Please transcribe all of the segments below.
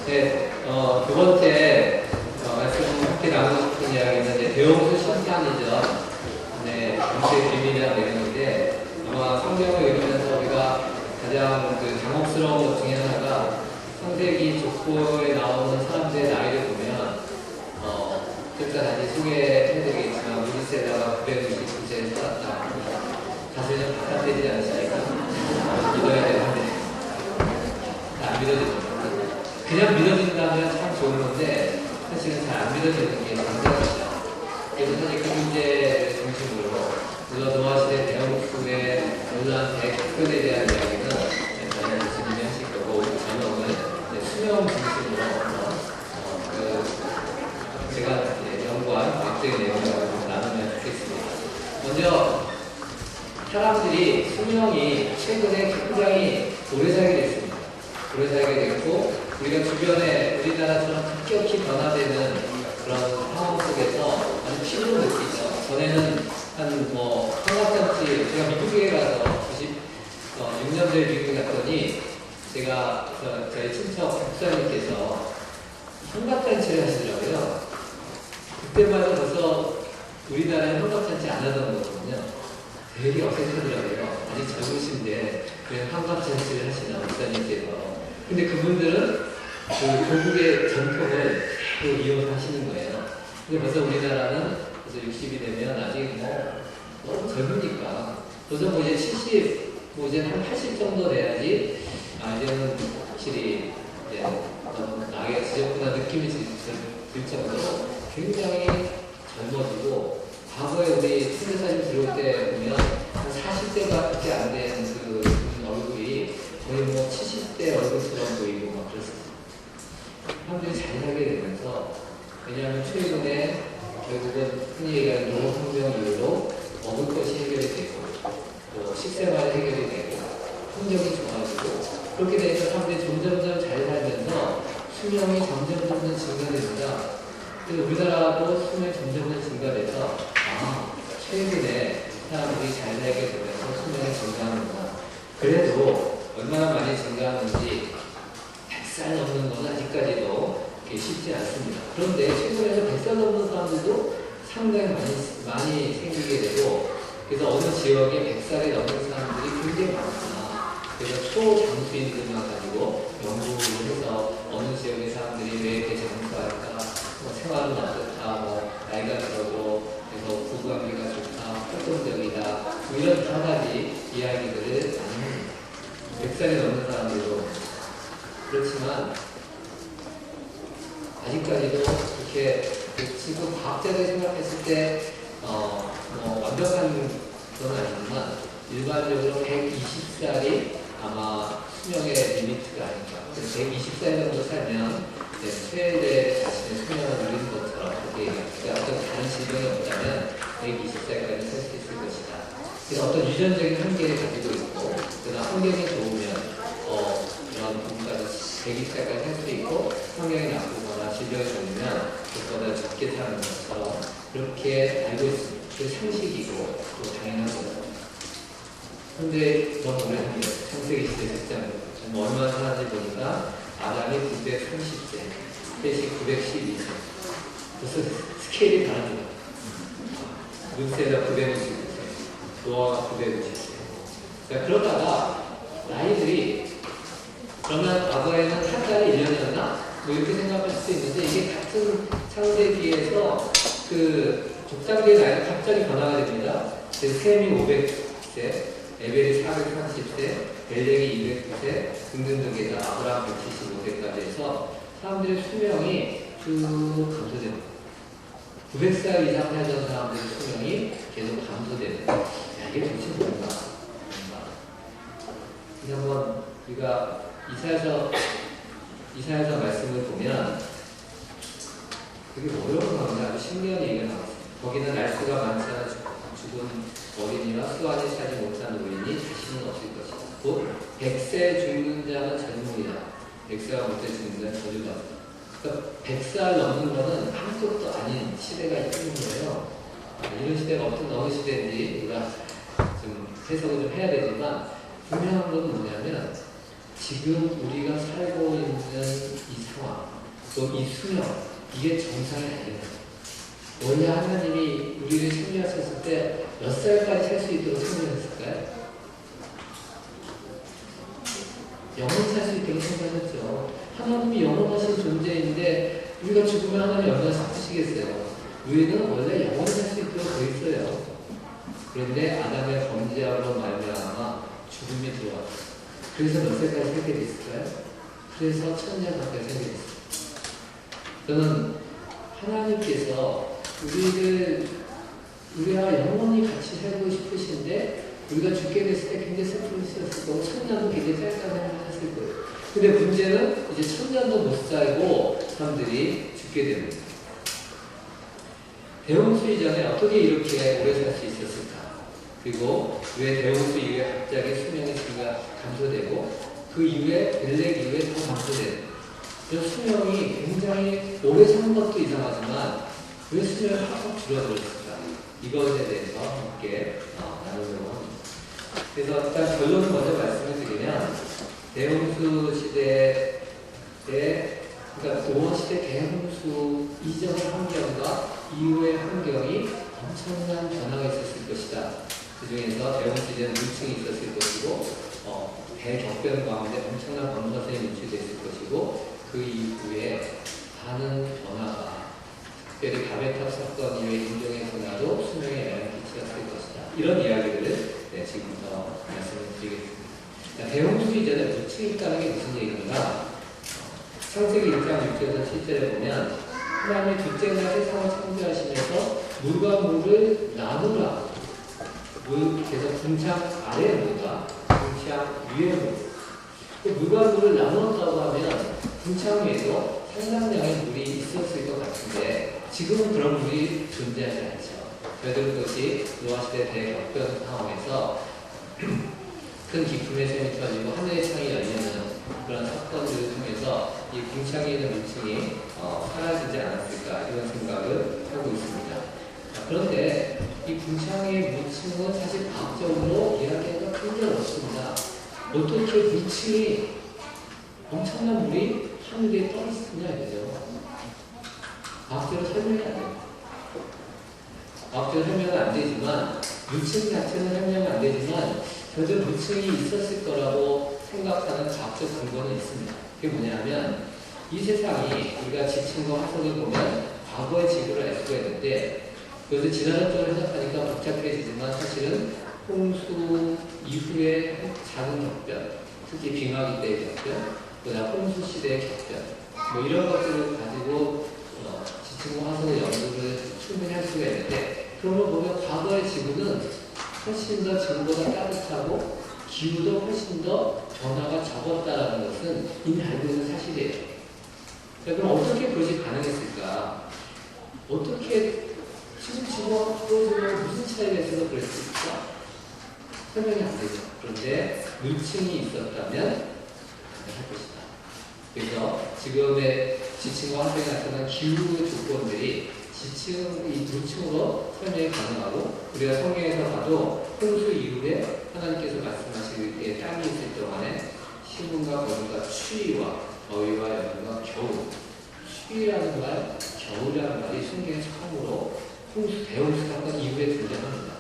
네, 두 번째 말씀 함께 나누고 싶은 이야기는 이제 대홍수 심판이죠. 네, 영세의 비밀이라는 내용인데 아마 성경을 읽으면서 우리가 가장 당혹스러운 것 중에 하나가 창세기 족보에 나오는 사람들의 나이를 보면 좀 이따 다시 소개해드리겠지만 무디세다가 999세에 살았다. 사실 좀 바깥되지 않으시니까 믿어야 되는데 안 믿어지죠. 그냥 믿어진다면 참 좋은 건데 사실은 잘 안 믿어지는 게 문제죠. 그래서 사실 그 문제를 중심으로 노아시대 대홍수의 논란 대표에 대한 이야기는 저는 교수님이 하실 거고 저는 수명 중심으로 제가 연구한 과학적인 내용을 나누면 좋겠습니다. 먼저 사람들이 수명이 최근에 굉장히 오래 살게 됐습니다. 오래 살게 됐고 우리가 주변에 우리나라처럼 급격히 변화되는 그런 상황 속에서 아주 피로를 느끼죠. 전에는 한갑잔치, 제가 미국에 가서 96년도에 미국에 갔더니 제가 저희 친척 목사님께서 한갑잔치를 하시더라고요. 그때만 해도 벌써 우리나라에 한갑잔치 안 하던 거거든요. 되게 어색하더라고요. 아직 젊으신데 그냥 한갑잔치를 하시나 목사님께서. 근데 그분들은 그 조국의 전통을 계속 이어하시는 거예요. 근데 벌써 우리나라는 벌써 60이 되면 아직 너무 젊으니까 벌써 이제 70, 이제 한 80 정도 돼야지 이제는 확실히 너무 나이가 지졌구나 느낌이 들 정도로 굉장히 젊어지고 과거에 우리 친구사진 들어올 때 보면 한 40대밖에 안 된 그 얼굴이 거의 70대 얼굴처럼 보이고 막 그렇습니다. 사람들이 잘 살게 되면서 왜냐하면 최근에 결국은 흔히 얘기하는 노후혁명 이후로 먹을 것이 해결이 되고 또 식생활이 해결이 되고 환경이 좋아지고 그렇게 되니까 사람들이 점점점 잘 살면서 수명이 점점 증가됩니다. 그래서 우리나라도 수명이 점점 증가돼서 최근에 사람들이 잘 살게 되면서 수명이 증가하는구나. 그래도 얼마나 많이 증가하는지 100살 넘는 건 아직까지도 쉽지 않습니다. 그런데 최근에는 100살 넘는 사람들도 상당히 많이 생기게 되고 그래서 어느 지역에 100살이 넘는 사람들이 굉장히 많구나. 그래서 초장수인들만 가지고 연구를 해서 어느 지역의 사람들이 왜 이렇게 장수할까, 생활은 어떻다, 나이가 들어도 그래서 구강기가 좋다, 활동적이다, 이런 여러 가지 이야기들을 많이 합니다. 100살이 넘는 사람들도 그렇지만 아직까지도 그렇게 지금 과학자들이 생각했을 때 완벽한 건 아니지만 일반적으로 120살이 아마 수명의 리미트가 아닐까. 120살 정도 살면 최대 자신의 수명을 누리는 것처럼 그렇게 얘기합니다. 어떤 다른 질병이 없다면 120살까지 살 수 있을 것이다. 그래서 어떤 유전적인 한계를 가지고 있고 그러나 환경이 좋으면 이런 부분까지 120살까지 할 수 있고 환경이 나쁘거나 질병이 걸리면 그것보다 적게 사는 것처럼 그렇게 알고 있습니다. 그게 상식이고 또 당연한 거죠. 그런데 너무 오래 합니다. 창세기 시대 직장으로 얼마나 사는지 보니까 아담이 930세, 셋이 912세. 벌써 스케일이 다릅니다. 문세가 960세, 노아가 960세. 그러다가 나이들이 그러면 과거에는 한 달이 1년이었나? 이렇게 생각할 수도 있는데 이게 같은 창세기에서 그 족장기의 나이가 갑자기 변화가 됩니다. 셈이 500세, 에벨이 430세, 벨렉이 200세 등등등에다 아브라함 175세까지 해서 사람들의 수명이 쭉 감소됩니다. 900살 이상 살던 사람들의 수명이 계속 감소되는. 이게 도대체 뭔가? 이제 한번 우리가 이사야서 말씀을 보면 되게 어려운 가운데 아주 신기한 얘기가 나왔습니다. 거기는 날수가 많지 않아 죽은 어린이와 수완이 차지 못한 노인이 다시는 없을 것이다. 곧 100세 죽는 자는 젊음이다. 100세가 못해 죽는 자는 저주받다. 그러니까 100살 넘는 거는 아무것도 아닌 시대가 있는 거예요. 이런 시대가 어느 시대인지 우리가 좀 해석을 좀 해야 되지만 분명한 건 뭐냐면 지금 우리가 살고 있는 이 상황, 또 이 수명, 이게 정상이 아니에요. 원래 하나님이 우리를 생명하셨을 때 몇 살까지 살 수 있도록 생명했을까요? 영원 살 수 있도록 생각했죠. 하나님이 영원하신 존재인데 우리가 죽으면 하나님 얼마나 슬프시겠어요. 우리는 원래 영원히 살 수 있도록 되어 있어요. 그런데 아담의 범죄로 말미암아 죽음이 들어왔어요. 그래서 몇 살까지 살게 됐을까요? 그래서 1000년 가까이 살게 됐어요. 저는 하나님께서 우리가 영원히 같이 살고 싶으신데 우리가 죽게 됐을 때 굉장히 슬프셨을 거고 1000년도 굉장히 짧다고 생각했을 거예요. 근데 문제는 이제 1000년도 못 살고 사람들이 죽게 됩니다. 대홍수 이전에 어떻게 이렇게 오래 살 수 있었을까? 그리고 왜 대홍수 이후에 갑자기 수명의 수가 감소되고 그 이후에 벨렉 이후에 더 감소되는 그 수명이 굉장히 오래 사는 것도 이상하지만 왜 수명이 확 줄어들었을까? 이것에 대해서 함께 나누려고 합니다. 그래서 일단 결론을 먼저 말씀을 드리면 대홍수 시대 때 그러니까 노아 시대 대홍수 이전의 환경과 이후의 환경이 엄청난 변화가 있었을 것이다. 그 중에서 대홍수 시대는 물층이 있었을 것이고 대격변 가운데 엄청난 방사선이 노출됐을 것이고 그 이후에 많은 변화가 특별히 바벨탑 사건 이후의 인종의 변화도 수명에 영향을 끼쳤을 것이다. 이런 이야기들을 지금부터 말씀을 드리겠습니다. 대홍수 이전에 물층이 있다는 게 무슨 얘기인가? 창세기 1장 6절에서 7절에 보면 하나님이 둘째 날 세상을 창조하시면서 물과 물을 나누라. 그래서 궁창 아래에 물과 궁창 위에 물. 물과 물을 나누었다고 하면 궁창 위에도 상당량의 물이 있었을 것 같은데 지금은 그런 물이 존재하지 않죠. 저희들 것이 노아시대 대격변 상황에서 큰 기쁨의 샘이 터지고 하늘의 창이 열리는 그런 사건들을 통해서 이 궁창에 있는 물층이 사라지지 않았을까 이런 생각을 하고 있습니다. 그런데 이 궁창의 물층은 사실 과학적으로 이야기하기가 굉장히 어렵습니다. 어떻게 물층이 엄청난 물이 하늘에 떠 있느냐 이거죠. 과학적으로 설명이 안 돼요. 과학적으로 설명은 안 되지만 물층 자체는 설명은 안 되지만 저도 물층이 있었을 거라고 생각하는 과학적 근거는 있습니다. 그게 뭐냐면 이 세상이 우리가 지층과 화성을 보면 과거의 지구를 알 수가 있는데 그것을 지나적으로 해석하니까 복잡해지지만 사실은 홍수 이후의 작은 격변, 특히 빙하기 때의 격변, 그다음 홍수 시대의 격변, 뭐 이런 것들을 가지고 지층과 화성의 연구를 충분히 할 수가 있는데 그런 걸 보면 과거의 지구는 훨씬 더 지금보다 따뜻하고 기후도 훨씬 더 변화가 적었다는 것은 이미 알고 있는 사실이에요. 그럼 어떻게 그것이 가능했을까? 어떻게 지금 지구와 그것으로 무슨 차이가 있어서 그랬을까? 설명이 안 되죠. 그런데 물층이 있었다면 가능할 것이다. 그래서 지금의 지층과 환경에 나타난 기후 조건들이 이 물층으로 설명이 가능하고 우리가 성경에서 봐도 홍수 이후에 하나님께서 말씀하시기에 땅이 있을 동안에 식물과 벌과 추위와 더위와 여름과 겨울 추위라는 말, 겨울이라는 말이 성경에 처음으로 대홍수 사건 이후에 등장합니다.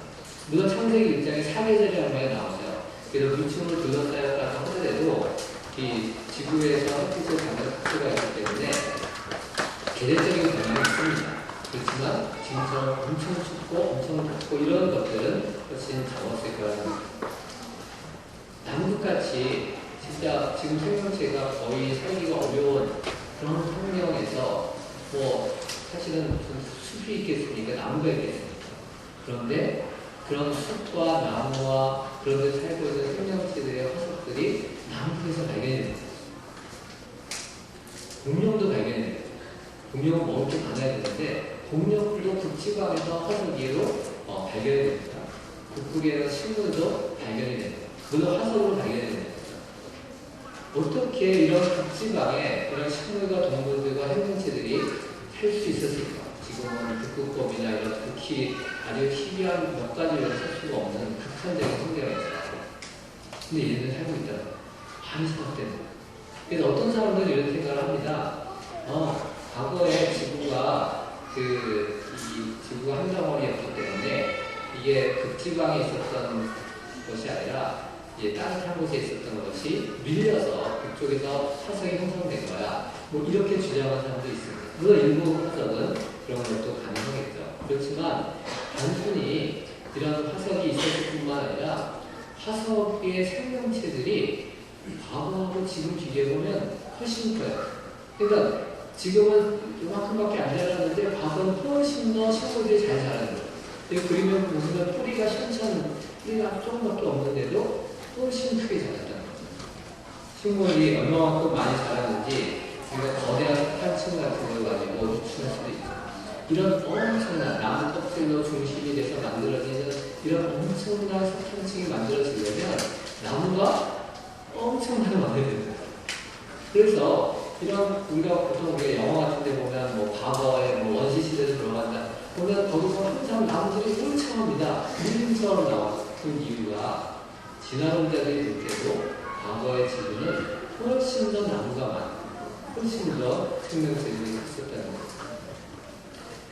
물론 창세기 1장에 사계절이라는 말이 나오죠. 그래서 물층으로 둘러싸였다고 하더라도 이 지구에서 햇빛을 받는 각도가 있기 때문에 계절적인 변화는 있습니다. 그렇지만 지금처럼 엄청 춥고 엄청 덥고 이런 것들은 훨씬 적었을 거라는 겁니다. 남극같이 진짜 지금 생명체가 거의 살기가 어려운 그런 환경에서 뭐 사실은 무슨 숲이 있겠습니까? 나무가 있겠습니까? 그런데 그런 숲과 나무와 그런 데 살고 있는 생명체들의 화석들이 남극에서 발견이 됩니다. 공룡도 발견이 됩니다. 공룡은 먹을 게 많아야 되는데 공룡도 극지방에서 화석 위로 발견이 됩니다. 북극에는 식물도 발견이 됩니다. 물론 화석으로 발견이 됩니다. 어떻게 이런 극지방에 이런 식물과 동물들과 생명체들이 살 수 있었을까? 지금은 북극곰이나 이런 극히 아주 희귀한 몇 가지를 살 수가 없는 극한적인 환경에서 근데 얘네는 살고 있다. 많이 생각됩니다. 그래서 어떤 사람들은 이런 생각을 합니다. 과거에 지구가 이 지구가 한 덩어리였기 때문에 이게 극지방에 있었던 것이 아니라 이제 따뜻한 곳에 있었던 것이 밀려서 그쪽에서 화석이 형성된 거야. 뭐 이렇게 주장하는 사람도 있습니다. 물론 일부 화석은 그런 것도 가능하겠죠. 그렇지만 단순히 이런 화석이 있었을 뿐만 아니라 화석의 생명체들이 과거하고 지금 비교해보면 훨씬 커요. 그러니까 지금은 이만큼밖에 안 자랐는데 과거는 훨씬 더 식물들이 잘 자라는 거예요. 여기 그림을 보시면 뿌리가 시원찮은 뿌리가 조금밖에 없는데도 훨씬 크게 자랐다는 거죠. 식물이 얼마만큼 많이 자랐는지 우리가 거대한 석탄층 같은 걸 가지고 추측할 수도 있죠. 이런 엄청난 나무 껍질로 중심이 돼서 만들어지는 이런 엄청난 석탄층이 만들어지려면 나무가 엄청나게 많아야 됩니다. 그래서 이런 우리가 보통 영화 같은 데 보면 뭐 과거에 뭐 원시 시대로 들어간다 보면 거기서 항상 나무들이 울창합니다. 밀림처럼 나와요. 그 이유가 진화론자들이 볼 때도 과거의 지구는 훨씬 더 나무가 많고 훨씬 더 생명체들이 있었다는 거예요.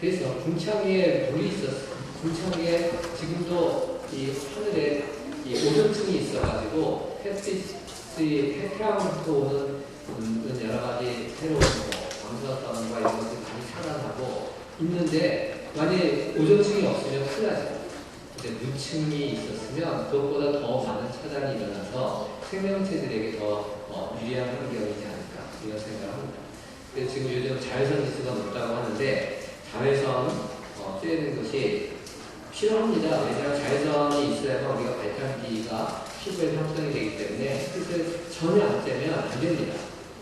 그래서 궁창위에 물이 있었어요. 궁창위에 지금도 이 하늘에 이 오존층이 있어가지고 햇빛이 태양부터 오는 여러 가지 새로운 방사선과 이런 것들이 많이 차단하고 있는데 만약에 오존층이 없으면 큰일 나죠. 근데 무층이 있었으면 그것보다 더 많은 차단이 일어나서 생명체들에게 더 유리한 환경이지 않을까 이런 생각을 합니다. 그래서 지금 요즘 자외선 지수가 높다고 하는데 자외선 쬐는 것이 필요합니다. 왜냐하면 자외선이 있어야만 우리가 바이타민 D가 피부에 형성이 되기 때문에 햇빛을 전혀 안 쬐면 안 됩니다.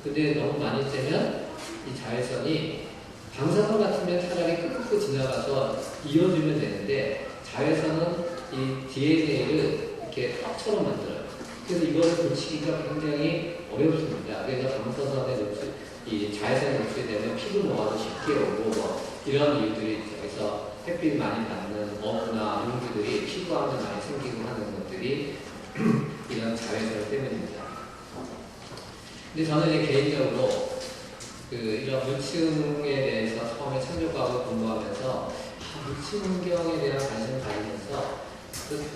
근데 너무 많이 쬐면 이 자외선이 방사선 같으면 차라리 끄끄 지나가서 이어주면 되는데 자외선은 이 DNA를 이렇게 턱처럼 만들어요. 그래서 이거를 고치기가 굉장히 어렵습니다. 그래서 방사선에 이 자외선에 노출이 되면 피부 노화도 쉽게 오고 뭐 이런 이유들이 있죠. 그래서 햇빛 많이 받는 어부나 용기들이 피부암도 많이 생기고 하는 것들이 이런 자외선 때문입니다. 근데 저는 이제 개인적으로 이런 물층에 대해서 처음에 천조과학을 공부하면서 물층 환경에 대한 관심을 가지면서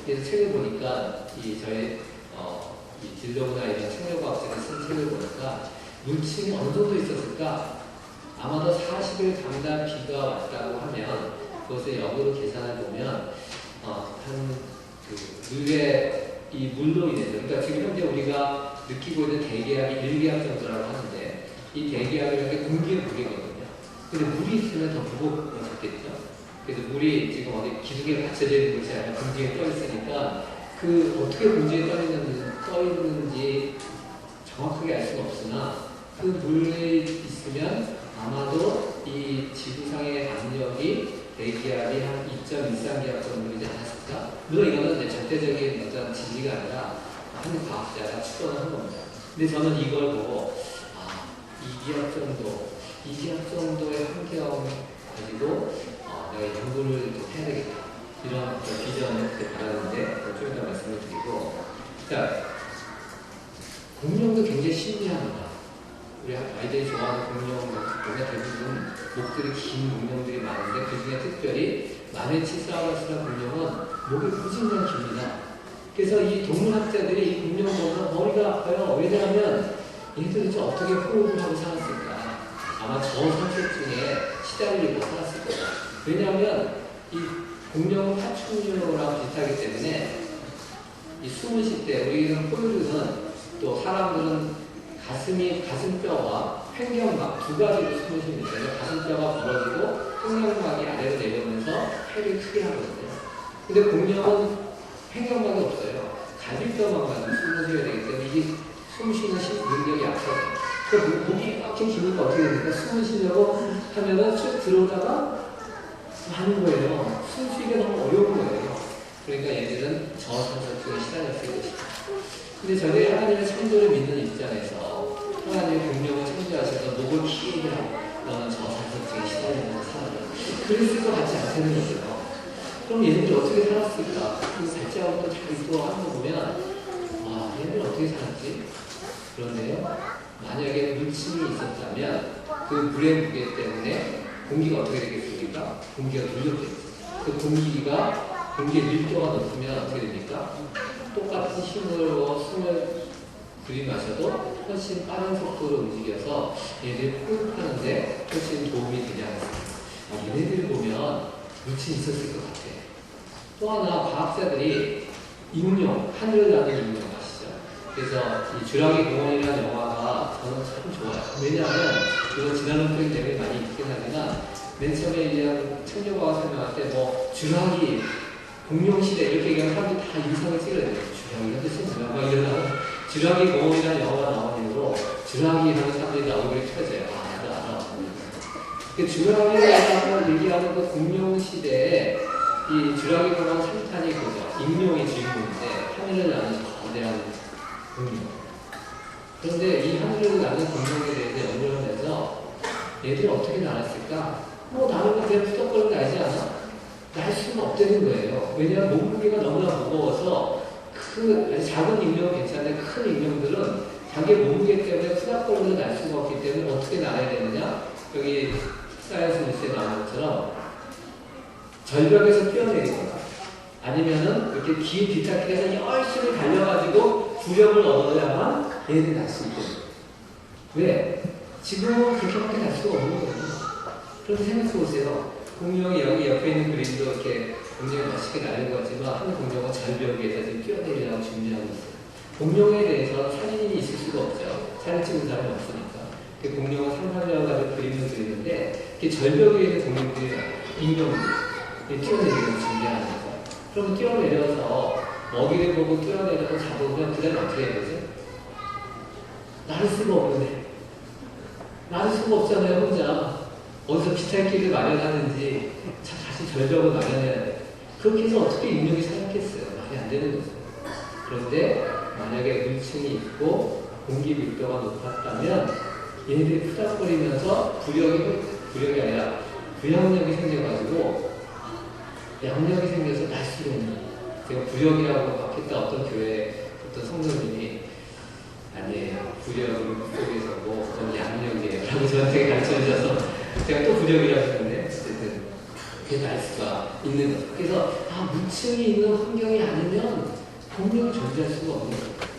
그래서 책을 보니까 저희 이 진로나 이런 천조과학자가 쓴 책을 보니까 물층이 어느 정도 있었을까? 아마도 40일 강단 비가 왔다고 하면 그것을 역으로 계산해 보면 물의 이 물로 인해서 그러니까 지금 현재 우리가 느끼고 있는 대기압이 1기압 정도라고 하는데 이 대기압이라는 게 공기의 무게거든요. 근데 물이 있으면 더 무겁겠죠. 그래서 물이 지금 어디 기둥에 받쳐져 있는 것이 아니라 공기에 떠 있으니까 어떻게 공기에 떠 있는지 정확하게 알 수는 없으나 그 물이 있으면 아마도 이 지구상의 압력이 대기압이 한 2.13기압 정도이지 않았을까? 물론 이거는 절대적인 어떤 지지가 아니라 한 과학자가 추론을 한 겁니다. 근데 저는 이걸 보고 2기압 정도의 환경 가지고 내가 연구를 좀 해야 되겠다. 이런 비전을 그때 바라는데 좀 이따 말씀을 드리고 자, 공룡도 굉장히 신기합니다. 우리 아이들이 좋아하는 공룡 보면 대부분 목들이 긴 공룡들이 많은데 그 중에 특별히 마네치사우루스라는 공룡은 목이 무진장 깁니다. 그래서 이 동물학자들이 이 공룡 보면서 머리가 아파요. 왜냐하면 얘들이 어떻게 호흡을 하고 살았을까? 아마 저산소증에 시달리고 살았을 거다. 왜냐하면 이 공룡은 파충류랑 비슷하기 때문에 이 숨을 쉴 때 우리는 포유류는 또 사람들은 가슴뼈와 횡격막 두 가지로 숨을 쉽니다. 그래서 가슴뼈가 벌어지고 횡격막이 아래로 내려오면서 폐를 크게 하거든요. 근데 공룡은 횡격막이 없어요. 갈비뼈만 가지고 숨을 쉬어야 되기 때문에 이게 숨 쉬는 능력이 약해요. 그 목이 막힌 기니까 어떻게 됩니까? 숨을 쉬려고 하면은 쭉 들어오다가 하는 거예요. 숨 쉬기가 너무 어려운 거예요. 그러니까 얘들은 저산소증에 시달렸을 것이다. 근데 저희들이 하나님의 창조를 믿는 입장에서 하나님의 공룡을 창조하셔서 목을 길게 하고 너는 저산소증에 시달리면서 살아라. 그랬을 것 같지 않다는 거죠. 그럼 얘네들이 어떻게 살았을까? 그 발자국도 잘 있고 하는 거 보면 얘네들 어떻게 살았지? 그런데요. 만약에 물침이 있었다면 그 물의 무게 때문에 공기가 어떻게 되겠습니까? 공기가 눌렸겠죠. 그 공기의 밀도가 높으면 어떻게 됩니까? 똑같은 힘으로 숨을 들이마셔도 훨씬 빠른 속도로 움직여서 얘네들 호흡하는데 훨씬 도움이 되지 않습니다. 얘네들 보면 물침이 있었을 것 같아요. 또 하나 과학자들이 익룡, 하늘을 나는 익룡 아시죠? 그래서 이 주라기 공원이라는 영화가 저는 참 좋아요. 왜냐하면 이거 지나는 내용이 많이 있긴 하지만 맨 처음에 이제 청룡과가 설명할 때 뭐 주라기, 공룡시대 이렇게 얘기하면 사람들이 다 인상을 찍어야 돼요. 주라기가 뜻은 뭐야? 막 이러다가 주라기 공원이라는 영화가 나온 이후로 주라기 하는 사람들이 얼굴이 펴져요. 아, 알아. 그 주라기에 대해서 얘기하는 그 공룡시대에 이 주라기 공원 3탄이 그죠. 익룡이 주인공인데 하늘을 나는 거대한 공룡. 그런데 이 하늘을 나는 공룡에 대해서 연구를 해서 얘들이 어떻게 날았을까? 뭐 나는 거 그냥 푸덕거리는 거 알지 않아? 날 수는 없다는 거예요. 왜냐하면 몸무게가 너무나 무거워서 아주 작은 익룡은 괜찮은데 큰 익룡들은 자기 몸무게 때문에 푸덕거리는 날 수가 없기 때문에 어떻게 날아야 되느냐? 여기 사이언스 뉴스에 나온 것처럼 절벽에서 뛰어내리거나 아니면은 이렇게 긴 비탈길에서 열심히 달려가지고 부력을 얻어야만 얘들이 날 수 있거든요. 왜? 지금은 그렇게밖에 날 수가 없는 거예요. 그런데 생각해보세요. 공룡이 여기 옆에 있는 그림도 이렇게 공룡이 멋있게 날린 것 같지만 한 공룡은 절벽 위에서 지금 뛰어내리려고 준비하고 있어요. 공룡에 대해서 사진이 있을 수가 없죠. 사진 찍은 사람이 없으니까. 그 공룡은 상상력을 그림을 그리는데 절벽 위에 있는 공룡들이 인형들이 뛰어내리려고 준비하는 거죠. 그러면 뛰어내려서 먹이를 보고 뛰어내려서 잡으면 그 다음에 어떻게 해야 되지? 나를 수가 없는데. 나를 수가 없잖아요, 혼자. 어디서 비탈길을 마련하는지 다시 절벽을 마련해야 돼. 그렇게 해서 어떻게 인력이 살았겠어요? 말이 안 되는 거죠. 그런데 만약에 물층이 있고 공기 밀도가 높았다면 얘네들이 푸닥거리면서 부력이 아니라 부양력이 생겨가지고 양력이 생겨서 날 수가 있는 거예요. 제가 부력이라고 막 했다 어떤 교회 어떤 성도님이 아니에요. 부력 속에서 뭐 그건 양력이에요. 라고 저한테 가르쳐 주셔서 제가 또 부력이라고 했는데 어쨌든 그게 날 수가 있는 거죠. 그래서 물층이 있는 환경이 아니면 공룡이 존재할 수가 없는 거예요.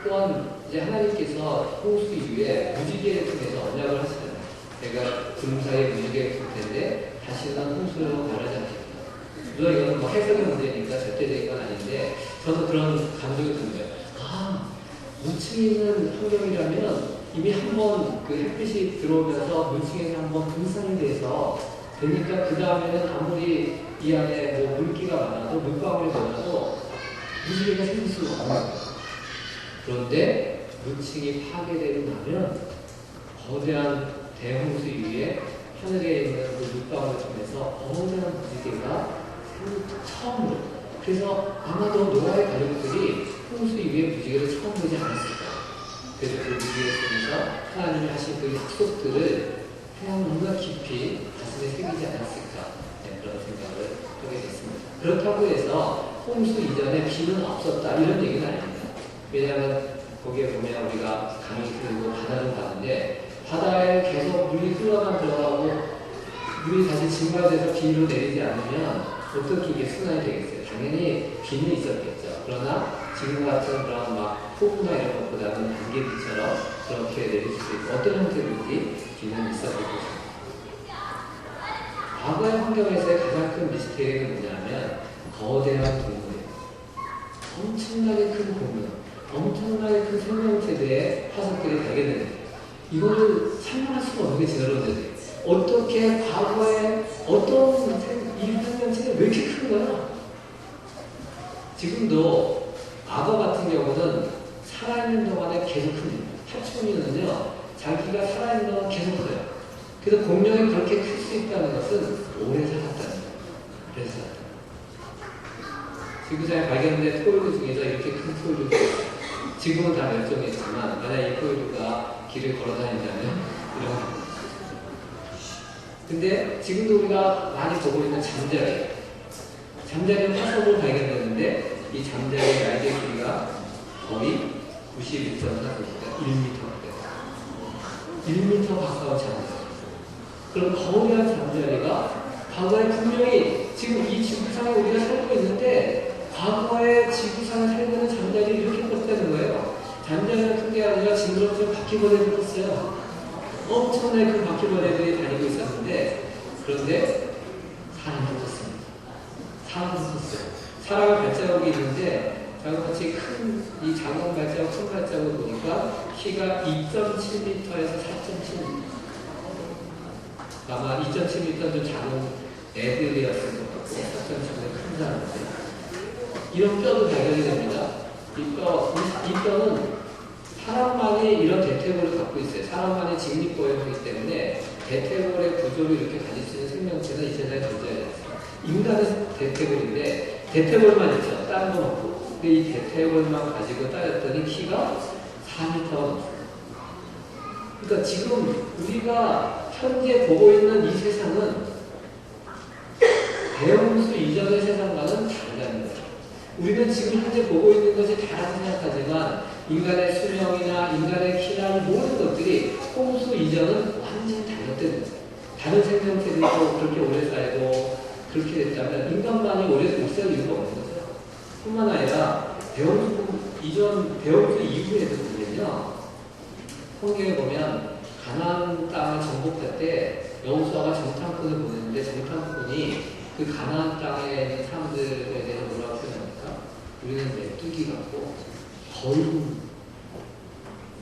또한 이제 하나님께서 홍수 이후에 무지개를 통해서 언약을 하시잖아요. 제가 구름사이에 무지개를 줄 텐데 다시는 홍수로 가라지 않겠다. 물론 이거는 뭐 해석의 문제니까 절대적인 건 아닌데 저도 그런 감정이 든 거예요. 물층이 있는 환경이라면 이미 한번 그 햇빛이 들어오면서 물층에서 한번 분산이 돼서 되니까 그 다음에는 아무리 이 안에 뭐 물기가 많아도 물방울이 많아도 무지개가 생길 수가 없는 거예요. 그런데 물층이 파괴되고 나면 거대한 대홍수 이후에 하늘에 있는 그 물방울을 통해서 거대한 무지개가 처음으로 그래서 아마도 노아의 가족들이 홍수 이후에 무지개를 처음 보지 않았을까. 그래서 그 무지개를 통해서 하나님이 하신 그 약속들을 그냥 너무나 깊이 가슴에 새기지 않았을까. 네, 그런 생각을 하게 됐습니다. 그렇다고 해서 홍수 이전에 비는 없었다 이런 얘기는 아닙니다. 왜냐하면 거기에 보면 우리가 강이 흐르고 바다를 가는데 바다에 계속 물이 흘러만 들어가고 물이 다시 증발돼서 비로 내리지 않으면 어떻게 이게 순환이 되겠어요? 당연히 비는 있었겠죠. 그러나 지금 같은 그런 막 폭우나 이런 것보다는 안개비처럼 그렇게 내릴 수 있고 어떤 형태로든지 비는 있었을 것입니다. 과거의 환경에서의 가장 큰 미스테리는 뭐냐면 거대한 동물이에요. 엄청나게 큰 공룡, 엄청나게 큰 생명체대의 화석들이 발견되는 이거를 설명할 수가 없는 게 지나로는데 어떻게 과거에 어떤 이 생명체가 왜 이렇게 큰 거야? 지금도 악어 같은 경우는 살아있는 동안에 계속 큽니다. 파충류는요, 자기가 살아있는 동안 계속 커요. 그래서 공룡이 그렇게 클 수 있다는 것은 오래 살았다는 거예요. 그래서 지구상에 발견된 포유류 중에서 이렇게 큰 포유류가 있어요. 지금은 다 멸종했지만 만약 이 포유류가 길을 걸어다닌다면 이런 근데 지금도 우리가 많이 보고 있는 잠자리. 잠자리는 화석으로 발견되는데 이 잠자리의 날개 길이가 거의 91.4cm니까 1m. 1m 가까운 잠자리. 그럼 거대한 잠자리가 과거에 분명히 지금 이 지구상에 우리가 살고 있는데 과거에 지구상에 살고 있는 잠자리 이렇게 컸다는 거예요. 잠자리가 큰 게 아니라 징그럽게 바퀴벌레를 컸어요. 엄청나게 큰 바퀴벌레들이 다니고 있었는데 그런데 사람이 컸습니다. 사람이 컸어요. 사람의 발자국이 있는데 저같이 큰 이 작은 발자국, 큰 발자국을 보니까 키가 2.7m에서 4.7m. 아마 2.7m는 좀 작은 애들이었을 것 같고 4.7m는 큰 사람인데 이런 뼈도 발견이 됩니다. 이 뼈는 사람만이 이런 대퇴골을 갖고 있어요. 사람만이 직립보형이기 때문에 대퇴골의 구조를 이렇게 가질 수 있는 생명체는 이 세상에 존재하지 않습니다. 인간은 대퇴골인데 대퇴골만 있죠. 다른 건 없고. 근데 이 대퇴골만 가지고 따졌더니 키가 4m가 넘습니다. 그러니까 지금 우리가 현재 보고 있는 이 세상은 대홍수 이전의 세상과는 다르다는 거예요. 우리는 지금 현재 보고 있는 것이 다라고 생각하지만 인간의 수명이나 인간의 키나 모든 것들이 홍수 이전은 완전히 달랐다는 거예요. 다른 생명체들도 그렇게 오래 살고 그렇게 됐다면 인간만이 오래 못 살 이유가 없는 거죠. 뿐만 아니라 대홍수 이후에도 보면요. 성경에 보면 가나안 땅을 정복할 때 여호수아가 정탐꾼을 보냈는데 정탐꾼이 그 가나안 땅에 있는 사람들에 대해서 뭐라고 표현합니까? 우리는 메뚜기 같고 거의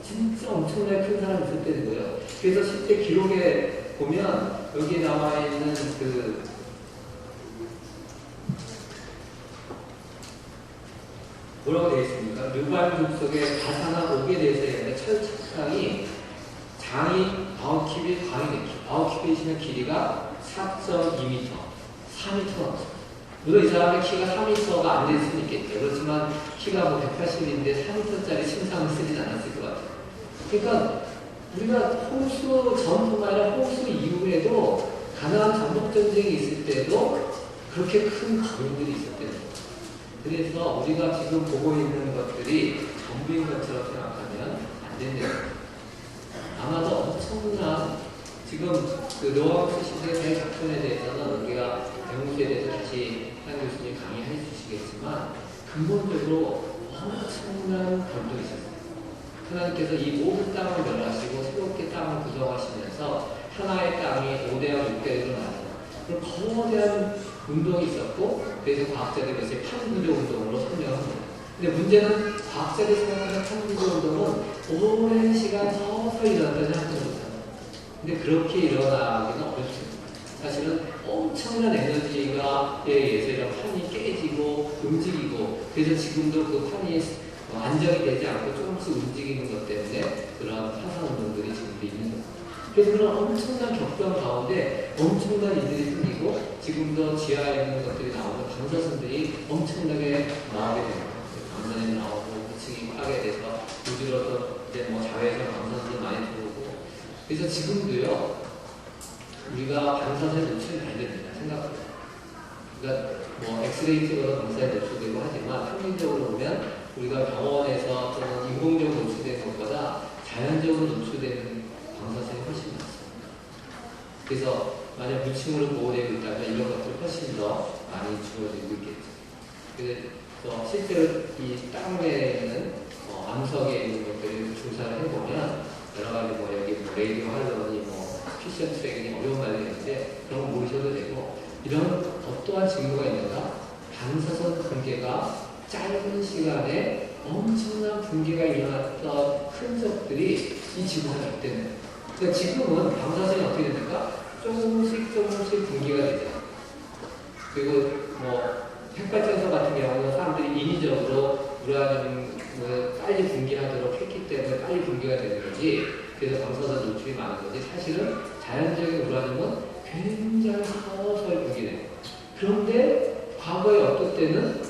진짜 엄청나게 큰 사람이 있었다는 거예요. 그래서 실제 기록에 보면 여기 나와 있는 그 뭐라고 되어 있습니까? 르발 족속의 가사나 옥에 대해서 얘기하는데 철책상이 장이 9큐빗, 광이 4큐빗. 9큐빗이면 길이가 4.2m, 4m가 물론 이 사람의 키가 4m가 안 될 수는 있겠죠. 그렇지만 키가 뭐 180인데 4m짜리 침상을 쓰진 않았을 것 같아요. 그러니까 우리가 홍수 전뿐만 아니라 홍수 이후에도 가나안 전복전쟁이 있을 때도 그렇게 큰 거인들이 있었대요. 그래서 우리가 지금 보고 있는 것들이 전부인 것처럼 생각하면 안 된대요. 아마도 엄청난 지금 그 노아우스 시대의 대작전에 대해서는 우리가 대홍수에 대해서 다시 한 교수님이 강의해 주시겠지만 근본적으로 엄청난 변동이 있었어요. 하나님께서 이 모든 땅을 멸하시고 새롭게 땅을 구성하시면서 하나의 땅이 5대와 6대로 나눠요. 그런 거대한 운동이 있었고 그래서 과학자들이 그것을 판구조 운동으로 설명합니다. 근데 문제는 과학자들이 생각하는 판구조 운동은 오랜 시간 서서히 일어났다고 생각합니다. 근데 그렇게 일어나기는 어렵습니다. 사실은 엄청난 에너지가 의해서 이런 판이 깨지고 움직이고 그래서 지금도 그 판이 안정이 되지 않고 조금씩 움직이는 것 때문에 그런 파산 운동들이 지금도 있는 겁니다. 그래서 그런 엄청난 격변 가운데 엄청난 일들이 생기고 지금도 지하에 있는 것들이 나오고 방사선들이 엄청나게 나오게 됩니다. 방사선이 나오고 고층이 파게 돼서 우주로서 이제 뭐 자외선 방사선도 많이 들어오고 그래서 지금도요 우리가 방사선에 노출이 많이 됩니다. 생각보다. 그러니까 뭐 엑스레이 찍어서 방사선에 노출되고 하지만 평균적으로 보면 우리가 병원에서 또는 인공적으로 노출되는 것보다 자연적으로 노출되는 방사선이 훨씬 많습니다. 그래서 만약 무침으로 보호되고 있다면 이런 것들이 훨씬 더 많이 주어지고 있겠죠. 그래서 실제로 이 땅에 있는 암석에 있는 것들을 조사를 해보면 여러 가지 뭐 여기 뭐 레이디오 할로니 뭐 피션 트랙이 어려운 말이 있는데 그런 거 모르셔도 되고 이런 어떠한 증거가 있는가? 방사선 붕괴가 짧은 시간에 엄청난 붕괴가 일어났던 흔적들이 이 지구상에 있다는 거예요. 그러니까 지금은 방사선이 어떻게 됩니까? 조금씩 붕괴가 되죠. 그리고 뭐 핵발전소 같은 경우는 사람들이 인위적으로 우라늄을 빨리 붕괴하도록 했기 때문에 빨리 붕괴가 되는 거지. 그래서 방사선 노출이 많은 거지. 사실은 자연적인 우라늄은 굉장히 서서히 붕괴돼요. 그런데 과거에 어떤 때는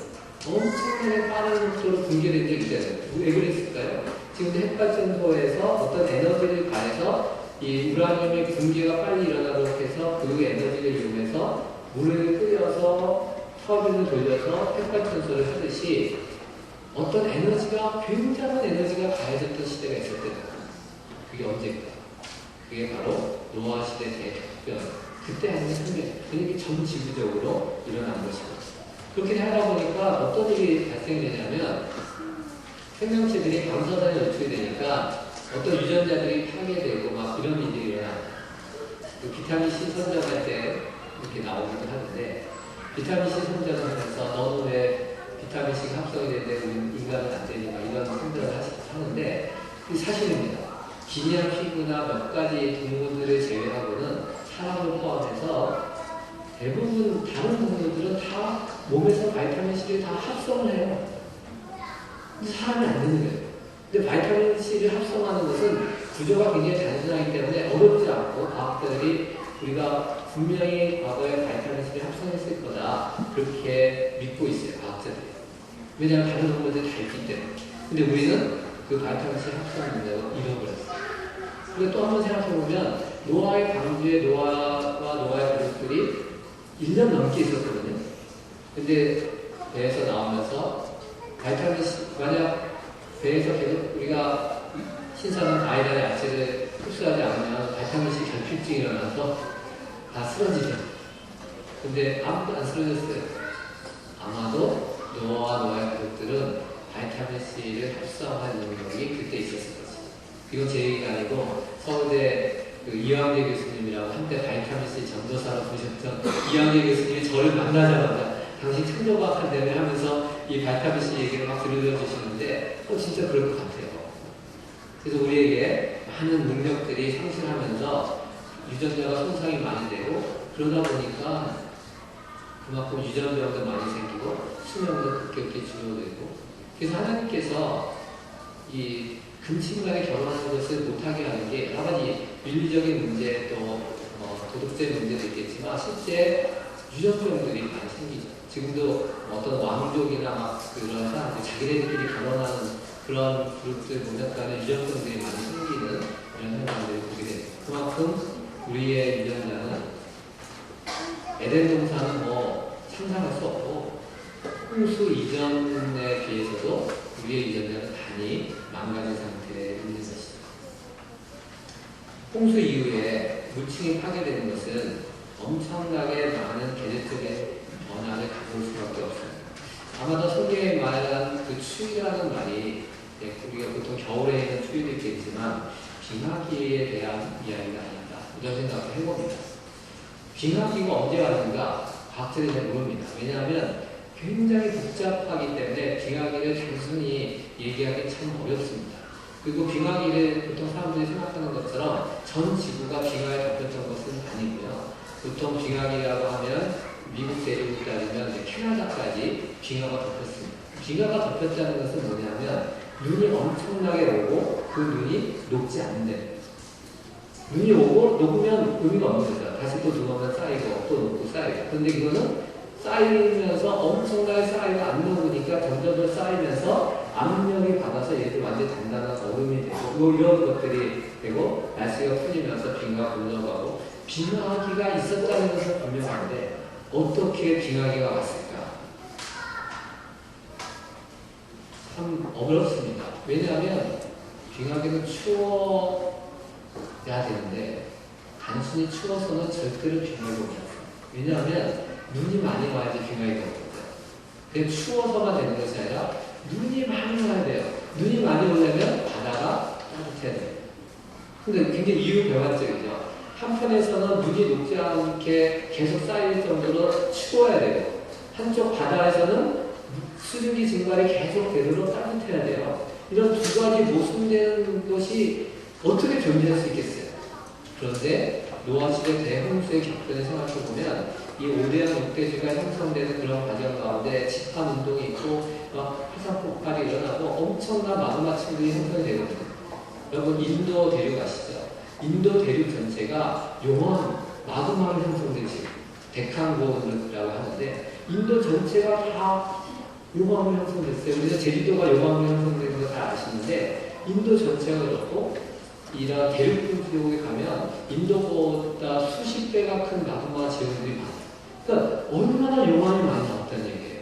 엄청나게 빠른 속도로 붕괴된 적이 있잖아요. 왜 그랬을까요? 지금도 핵발전소에서 어떤 에너지를 가해서 이 우라늄의 붕괴가 빨리 일어나도록 해서 그 에너지를 이용해서 물을 끓여서 터빈을 돌려서 핵발전소를 하듯이 어떤 에너지가, 굉장한 에너지가 가해졌던 시대가 있었던 거예요. 그게 언제일까? 그게 바로 노아 시대 대혁변. 그때 하는 혁명. 그러니까 전 지구적으로 일어난 것이고. 그렇게 하다 보니까 어떤 일이 발생되냐면 생명체들이 방사선에 노출이 되니까 어떤 유전자들이 파괴되고 막 이런 일들이 일어나요. 그 비타민C 선전할 때 이렇게 나오기도 하는데 비타민C 선전을 하면서 너는 왜 비타민C 합성이 되는데 우리 인간은 안 되니 막 이런 생각을 하는데 그 사실입니다. 기니와 피그나 몇 가지 동물들을 제외하고는 사람을 포함해서 대부분 다른 동물들은 다 몸에서 바이타민C를 다 합성을 해요. 사람이 안 되는 거예요. 근데 바이타민C를 합성하는 것은 구조가 굉장히 단순하기 때문에 어렵지 않고 과학자들이 우리가 분명히 과거에 바이타민C를 합성했을 거다 그렇게 믿고 있어요. 과학자들이. 왜냐하면 다른 동물들이 다 있기 때문에. 근데 우리는 그 바이타민C 합성 문제를 잃어버렸어요. 그리고 또 한 번 생각해보면 노아의 방주에 노아와 노아의 가족들이 1년 넘게 있었거든요. 근데 배에서 나오면서 바이타민C, 만약 배에서 계속 우리가 신선한 과일이나 야채를 흡수하지 않으면 바이타민C 결핍증이 일어나서 다 쓰러지죠. 근데 아무도 안 쓰러졌어요. 아마도 노아와 노아의 가족들은 바이타민C를 합성한 능력이 그때 있었을 거지. 이건 제 얘기가 아니고 서울대 그 이황재 교수님이라고 한때 바이타민C 전도사로 보셨던 이황재 교수님이 저를 만나자마자 당신 창조과학한다며 하면서 이 바이타민C 얘기를 막 들려주시는데 진짜 그럴 것 같아요. 그래서 우리에게 많은 능력들이 상실하면서 유전자가 손상이 많이 되고 그러다 보니까 그만큼 유전병도 많이 생기고 수명도 급격히 줄어들고 그래서 하나님께서 이 근친간에 결혼하는 것을 못하게 하는 게 여러 가지 윤리적인 문제 또 도덕적 문제도 있겠지만 실제 유전병들이 많이 생기죠. 지금도 어떤 왕족이나 막 그런 사람들 자기네들끼리 결혼하는 그런 그룹들 보면 그 안에 유전병들이 많이 생기는 이런 현상들을 보게 됩니다. 그만큼 우리의 유전자는 에덴 동산은 뭐 상상할 수 없고 홍수 이전에 비해서도 우리의 유전자는 많이 망가진 상태에 있는 것이다. 홍수 이후에 물층이 파괴되는 것은 엄청나게 많은 계절적인 변화를 가져올 수밖에 없습니다. 아마도 성경에 말한 그 추위라는 말이 우리가 보통 겨울에 있는 추위도 있겠지만 빙하기에 대한 이야기가 아닌가 이런 생각을 해봅니다. 빙하기가 언제 왔는가 과학자들이 잘 모릅니다. 왜냐하면 굉장히 복잡하기 때문에 빙하기를 단순히 얘기하기 참 어렵습니다. 그리고 빙하기를 보통 사람들이 생각하는 것처럼 전 지구가 빙하에 덮였던 것은 아니고요. 보통 빙하기라고 하면 미국 대륙을 따르면 캐나다까지 빙하가 덮였습니다. 빙하가 덮였다는 것은 뭐냐면 눈이 엄청나게 오고 그 눈이 녹지 않는데 눈이 오고 녹으면 의미가 없는 거죠. 다시 또 눈 오면 쌓이고 또 녹고 쌓이고. 그런데 이거는 쌓이면서 엄청나게 쌓이고 안 녹으니까 점점 더 쌓이면서 압력이 받아서 얘들 완전 단단한 얼음이 되고 이런 것들이 되고 날씨가 풀리면서 빙하가 올라가고 빙하기가 있었다는 것은 분명한데 어떻게 빙하기가 왔을까? 참 어렵습니다. 왜냐하면 빙하기는 추워야 되는데 단순히 추워서는 절대로 빙하기가 오지 않습니다. 왜냐하면 눈이 많이 와야지 빙하기가 오거든요. 그냥 추워서만 되는 것이 아니라 눈이 많이 와야 돼요. 눈이 많이 오려면 바다가 따뜻해야 돼요. 근데 굉장히 이유배반적이죠. 한편에서는 눈이 녹지 않게 계속 쌓일 정도로 추워야 되고 한쪽 바다에서는 수증기 증발이 계속 되도록 따뜻해야 돼요. 이런 두 가지 모순되는 것이 어떻게 존재할 수 있겠어요? 그런데 노아 시대 대홍수의 격변을 생각해보면 이 오대양 육대주가 형성되는 그런 과정 가운데 집합 운동이 있고 화산 폭발이 일어나고 엄청난 마그마층들이 형성이 되거든요. 여러분 인도 대륙 아시죠? 인도 대륙 전체가 용암, 마그마로 형성되지 데칸고라고 하는데 인도 전체가 다 용암으로 형성됐어요. 우리가 제주도가 용암으로 형성되는 거 다 아시는데 인도 전체가 그렇고 이런 대륙 지역에 가면 인도보다 수십 배가 큰 마그마 지역들이 많아요. 그러니까 얼마나 용암이 많이 나왔다는 얘기예요.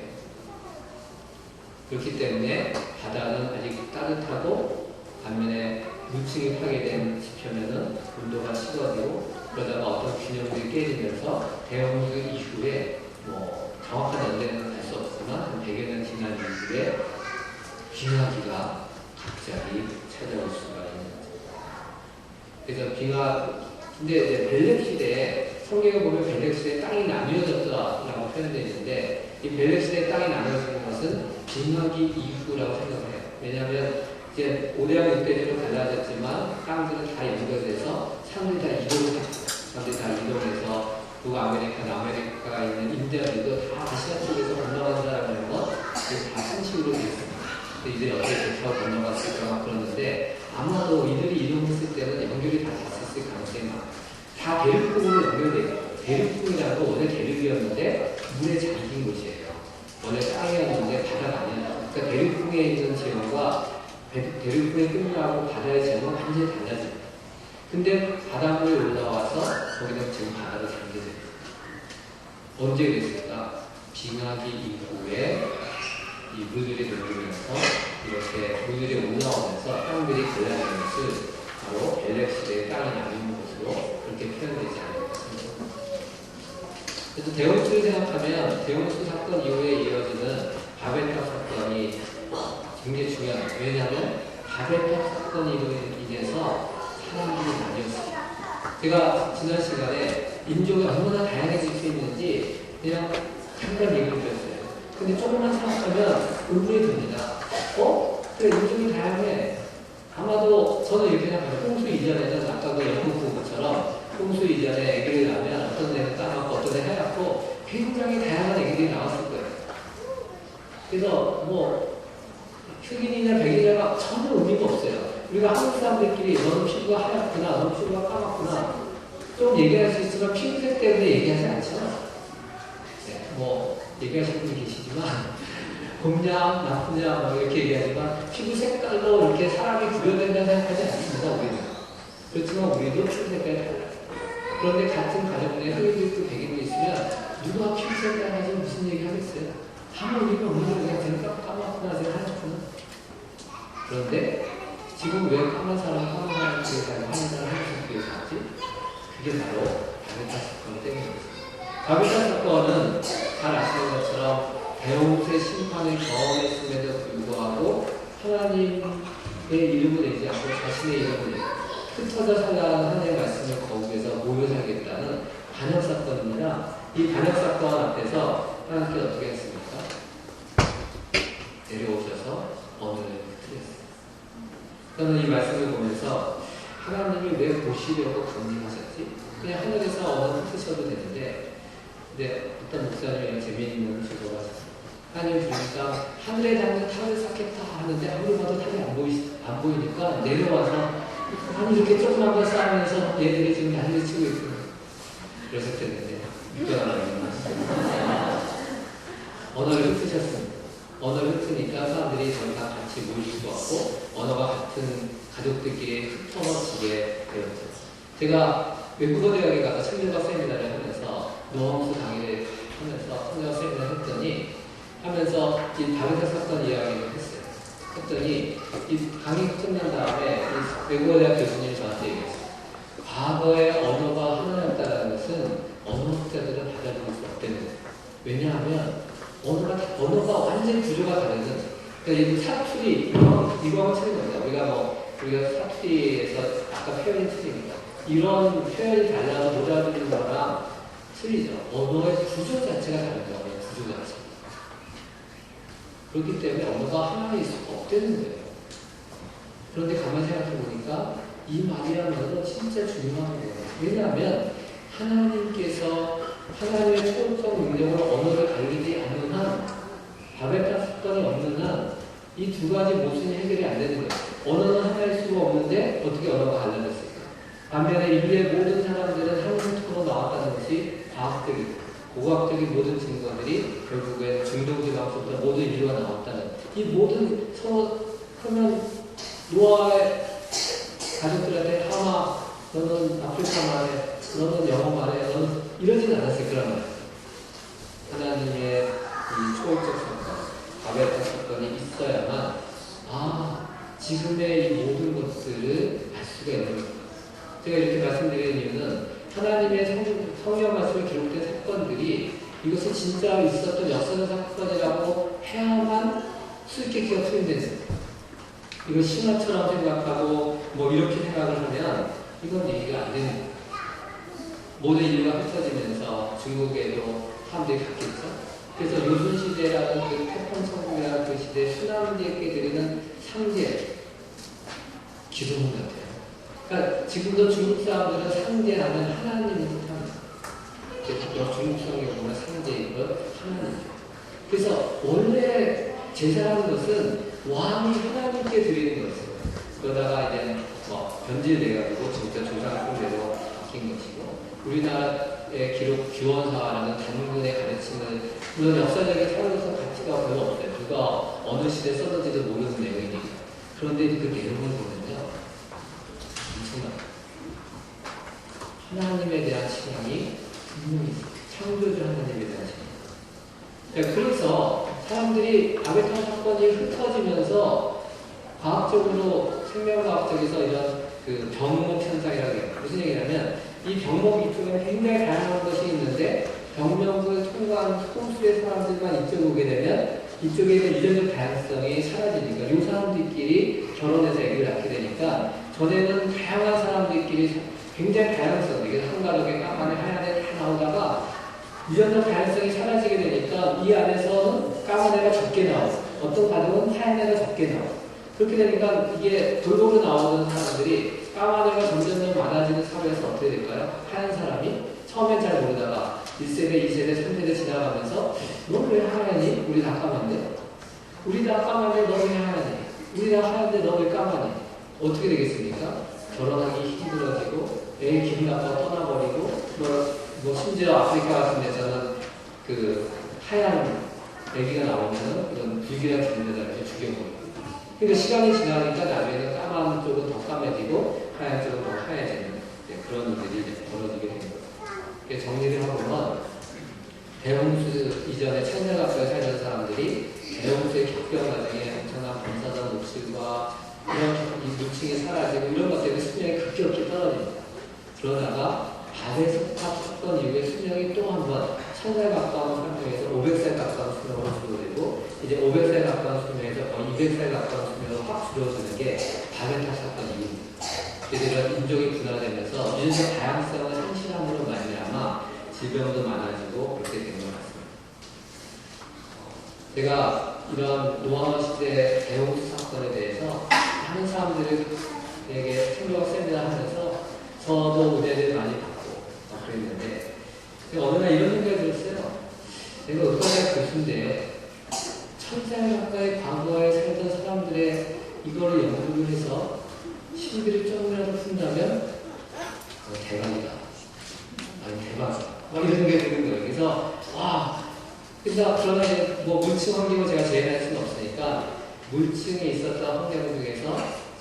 그렇기 때문에 바다는 아직 따뜻하고 반면에 물층이 파괴된 지표면은 온도가 식어지고 그러다가 어떤 균형들이 깨지면서 대홍수 이후에 뭐 정확한 연대는 알 수 없지만 한 100여 년 지난 이후에 빙하기가 갑자기 찾아올 수가 있는 거죠. 그래서 근데 이제 벨렉 시대에 성경에 보면 벨렉 시대에 땅이 나뉘어졌다라고 표현되어 있는데 이 벨렉 시대에 땅이 나뉘어지는 것은 빙하기 이후라고 생각해요. 왜냐하면 이제 5대양 6대주로 갈라졌지만 땅들은 다 연결돼서 사람들이 다 이동했어요. 사람들이 다 이동해서 북아메리카, 남아메리카가 있는 인디아들도 다 아시아 쪽에서 건너간다라는 건 다 산식으로 되어 있습니다. 이들이 어떻게 저 건너갔을까 막 그러는데 아마도 이들이 이동했을 때는 연결이 다 됐을 가능성이 많아요. 다 대륙풍으로 연결돼요. 대륙풍이라는 건 원래 대륙이었는데 물에 잠긴 곳이에요. 원래 땅이었는데 바다가 아니야. 그러니까 대륙풍에 있는 지형과 대륙풍이 끝나고 바다의 지형은 완전히 달라집니다. 근데 바닷물이 올라와서 거기는 지금 바다로 잠겨져 있어요. 언제 그랬을까? 빙하기 이후에 이 물들이 녹으면서 이렇게 물들이 올라오면서 땅들이 갈라지는 것을 바로 벨렉 시대의 땅이 나뉘는 것으로 그렇게 표현되지 않을까 생각합니다. 그래서 대홍수를 생각하면 대홍수 사건 이후에 이어지는 바벨탑 사건이 굉장히 중요합니다. 왜냐하면 바벨탑 사건으로 인해서 사람들이 나뉘었어요. 제가 지난 시간에 인종이 얼마나 다양해질 수 있는지 그냥 잠깐 얘기를 드렸어요. 근데 조금만 생각하면 의문이 듭니다. 그래, 인종이 다양해. 아마도 저는 이렇게 생각해요. 홍수 이전에는 아까도 영국 부부처럼 홍수 이전에 애기를 낳으면 어떤 애는 까맣고 어떤 애는 하얗고 굉장히 다양한 애기들이 나왔을 거예요. 그래서 뭐 흑인이나 백인이나 전혀 의미가 없어요. 우리가 한국 사람들끼리 너는 피부가 하얗구나, 너는 피부가 까맣구나 좀 얘기할 수 있지만 피부색 때문에 얘기하지 않잖아. 네, 뭐 얘기하시는 분이 계시지만 곱냐, 나쁘냐 뭐 이렇게 얘기하지만 피부 색깔로 이렇게 사람이 구별된다는 생각하지 않습니다. 우리는. 그렇지만 우리도 피부 색깔이 달라요. 그런데 같은 가정 내에 흑인도 있고 백인도 있으면 누가 피부 색깔 가지고 무슨 얘기 하겠어요? 아무 의미가 없는 그냥 쟤는 까맣구나, 쟤는 하얗구나. 그런데 지금 왜 까만 사람, 까만 사람 뒤에서 하얀 사람, 하얀 사람 뒤에서 하지? 그게 바로 바벨탑 사건 때문입니다. 바벨탑 사건은 잘 아시는 것처럼 대홍수의 심판을 경험했음에도 불구하고 하나님의 이름을 내지 않고 자신의 이름을 내고 흩어져 살라는 하나님의 말씀을 거부해서 모여 살겠다는 반역 사건입니다. 이 반역 사건 앞에서 하나님께서 어떻게 했습니까? 내려오셔서 언어를 흩뜨렸어요. 저는 이 말씀을 보면서 하나님이 왜 보시려고 강림하셨지? 그냥 하늘에서 언어를 흩으셔도 되는데 근데 어떤 목사님이랑 재미있는 주소가 있었어요. 하나님 보니까 하늘에 닿는 탑을 쌓겠다 하는데 아무리 봐도 탑이 안 보이니까 내려와서 아니 이렇게 조그만 걸 쌓으면서 얘들이 지금 난리를 치고 있거든요. 그러셨겠는데 언어를 흩으셨습니다. 언어를 흩으니까 사람들이 저희 다 같이 모일 수도 없고 언어가 같은 가족들끼리 흩어지게 되었죠. 제가 외국어 대학에 가서 청년과 세미나를 하면서 노함수 강의를 하면서 청년과 세미나를 하면서 이 바벨탑 사건 이야기를 했어요. 했더니 이 강의 끝난 다음에 이 외국어 대학 교수님이 저한테 얘기했어요. 과거의 언어가 하나였다는 것은 언어학자들은 받아들일 수 없다는 거예요. 왜냐하면 언어가 완전히 구조가 다르는 그러니까 이 사투리 이거하고 틀린 겁니다. 우리가 사투리에서 아까 표현이 틀립니다. 이런 표현이 달라서 못 알아듣는 거랑 틀리죠. 언어의 구조 자체가 다른 거예요. 구조 자체. 그렇기 때문에 언어가 하나일 수가 없다는 거예요. 그런데 가만히 생각해 보니까 이 말이야말로 진짜 중요한 거예요. 왜냐하면 하나님께서 하나님의 초월적 능력으로 언어를 갈리지 않는 한 바벨탑 사건이 없는 한 이 두 가지 모순이 해결이 안 되는 거예요. 언어는 하나일 수가 없는데 어떻게 언어가 갈라졌을까? 반면에 인류의 모든 사람들은 한국으로 나왔다는 것이 과학적이고 고고학적인 모든 증거들이 결국엔 중동지방부터 모든 인류가 나왔다는 이 모든 서로 그러면 노아의 가족들한테 하마 너는 아프리카 말해 너는 영어 말해 너는 이러지는 않았을 거란 말이에요. 하나님의 이 초월적 사건 바벨탑 사건이 지금의 이 모든 것들을 알 수가 있는 겁니다. 제가 이렇게 말씀드리는 이유는 하나님의 성경 말씀에 기록된 사건들이 이것이 진짜 있었던 역사적 사건이라고 해야만 수익계기가 투입되는 이거 신화처럼 생각하고 뭐 이렇게 생각을 하면 이건 얘기가 안 되는 거예요. 모든 인류가 흩어지면서 중국에도 사람들이 갔겠죠. 그래서 요순시대라는 그 태평천국이라는 그 시대에 수남들에게 드리는 상제, 기도문 같아요. 그러니까 지금도 중국 사람들은 상제라는 하나님을 뜻합니다. 중국 성경에 보면 상제인 것 하나님이죠. 그래서 원래 제사라는 것은 왕이 하나님께 드리는 것이에요. 그러다가 이제 변질돼가지고 진짜 조상 숭배로 바뀐 것이고, 우리나라의 기록 규원사라는 단군의 가르침을 물론 역사적인 사회에서 가치가 별로 없어요. 누가 어느 시대에 썼는지도 모르는 내용이니까. 그런데 그 내용을 보면요, 엄청나요. 하나님에 대한 신앙이 분명히 창조주 하나님에 대한 신앙. 그래서 사람들이 아베탄 사건이 흩어지면서 과학적으로 생명과학적에서 이런 그 병목 현상이라고 해요. 무슨 얘기냐면 이 병목 이쪽에는 굉장히 다양한 것이 있는데 병목을 통과한 소수의 사람들만 이쪽에 오게 되면 이쪽에 있는 유전적 다양성이 사라지니까 이 사람들끼리 결혼해서 애기를 낳게 되니까 전에는 다양한 사람들끼리 굉장히 다양성, 이게 한 가족에 까만에 하얀에 다 나오다가 유전적 다양성이 사라지게 되니까 이 안에서는 까만 애가 적게 나오고 어떤 가족은 하얀 애가 적게 나오고 그렇게 되니까 이게 골고루 나오는 사람들이 까만 애가 점점 많아지는 사회에서 어떻게 될까요? 하얀 사람이 처음엔 잘 모르다가 1세대, 2세대, 3세대 지나가면서 너 왜 하얀이? 우리 다 까만데? 우리 다 까만데 너 왜 하얀이? 우리 다 하얀데 너 왜 까만이? 어떻게 되겠습니까? 결혼하기 힘들어지고 애 기분 나빠 떠나버리고 뭐 심지어 아프리카 같은 데서는 그 하얀 애기가 나오면 이런 불길한 기분에다 이렇게 죽여버리고 그러니까 시간이 지나니까 나중에는 까만 쪽은 더 까매지고 하얀 쪽은 더 하얘지는 그런 일들이 이제 벌어지게 되는 거예요. 정리를 해보면 대홍수 이전에 천년학교에 살던 사람들이 대홍수의 격변 과정에 엄청난 반사적 녹슬과 이런 이 물층이 사라지고 이런 것 때문에 수명이 급격히 떨어집니다. 그러다가 바벨 사건 이후에 수명이 또 한 번 1000살 가까운 수명에서 500살 가까운 수명으로 줄어들고 이제 500살 가까운 수명에서 거의 200살 가까운 수명으로 확 줄어드는 게 바벨 사건 이후입니다. 그래서 인종이 분화되면서 유전적 다양성을 상실함으로 말미암아 질병도 많아지고 그렇게 된 것 같습니다. 제가 이런 노아마 시대 대홍수 사건에 대해서 많은 사람들에게 생각 세미나 하면서 저도 은혜를 많이 받고 그랬는데 제가 어느 날 이런 생각이 들었어요. 내가 의과대학 교수인데 1000살 가까이 과거에 살던 사람들의 이거를 연구를 해서 신비를 조금이라도 푼다면 대박이다. 아니 대박이다. 이런 생각이 드는 거예요. 그래서 그러나 이제 뭐 물층 환경을 제가 재현할 수는 없으니까 물층에 있었던 환경 중에서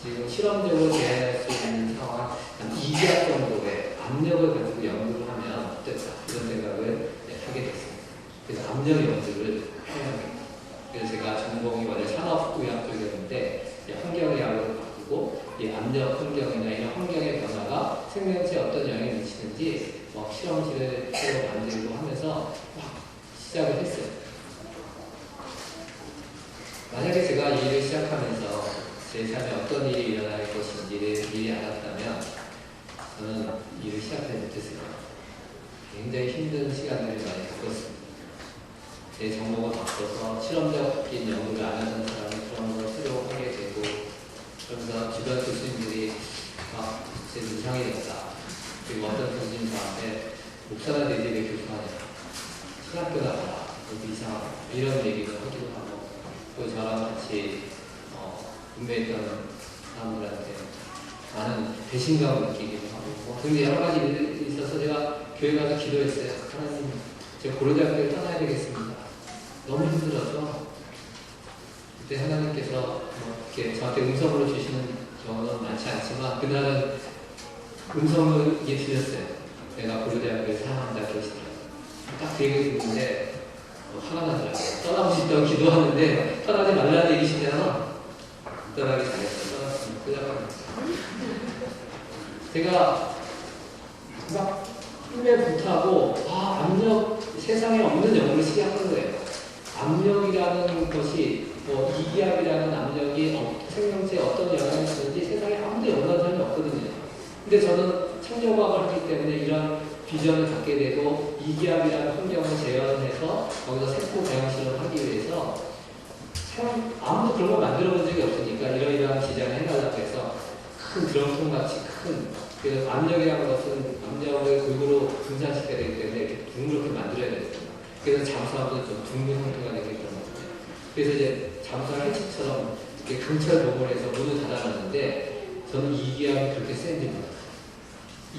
지금 실험적으로 재현할 수 있는 상황 한 2기압 정도의 압력을 가지고 연구를 하면 어떨까 이런 생각을 하게 됐습니다. 그래서 압력 연구를 해야 합니다. 그래서 제가 전공이 원래 산업의학 쪽이었는데 환경의학으로 바꾸고 이 압력 환경이나 이런 환경의 변화가 생명체에 어떤 영향을 미치는지 실험실을 새로 만들고 하면서 시작을 했어요. 만약에 제가 이 일을 시작하면서 제 삶에 어떤 일이 일어날 것인지를 미리 알았다면 저는 일을 시작하지 못했을 것 같아요. 굉장히 힘든 시간들을 많이 겪었습니다. 제 전공을 바꿔서 실험적인 연구를 안 하던 사람이 그런 걸 새로 하게 되고 그러면서 주변 교수님들이 제 이상이 됐다. 그리고 어떤 교수님 저한테 목사가 되지 왜 교수하냐. 신학교 나가라. 너무 이상하다. 이런 얘기를 하기도 하고 또 저랑 같이 분배했던 사람들한테 많은 배신감을 느끼기도 하고 근데 여러 가지 일이 있어서 제가 교회 가서 기도했어요. 하나님, 제가 고려대학교를 떠나야 되겠습니다. 너무 힘들어서 그때 하나님께서 이렇게 저한테 음성으로 주시는 경우는 많지 않지만 그날은 음성을 이게 들렸어요. 내가 고려대학교에 사랑한다 계시더라고요. 딱 그 얘기를 듣는데 화가 나더라고요. 떠나고 싶다고 기도하는데 떠나지 말라는 얘기시잖아. 간단하게 잘했어서 끌려갑니다. 제가 막 힘에 불타고 압력, 세상에 없는 연구를 시작한 거예요. 압력이라는 것이 이기압이라는 압력이 생명체에 어떤 영향을 주는지 세상에 아무도 연구한 사람이 없거든요. 근데 저는 창조과학을 하기 때문에 이런 비전을 갖게 되고 이기압이라는 환경을 재현해서 거기서 세포 배양 실험을 하기 위해서 아무도 그런 걸 만들어 본 적이 없으니까 이러이러한 기장을 해달라고 해서 큰 드럼통 같이 그래서 압력이라는 것은 압력을 골고루 분산시켜야 되기 때문에 이렇게 둥그렇게 만들어야 되거든요. 그래서 잠수함도 좀 둥근 형태가 되게 그런 거거든요. 그래서 이제 잠수함 해치처럼 이렇게 강철 도모해서 문을 닫아놨는데 저는 이기압이 그렇게 센지 몰랐어요.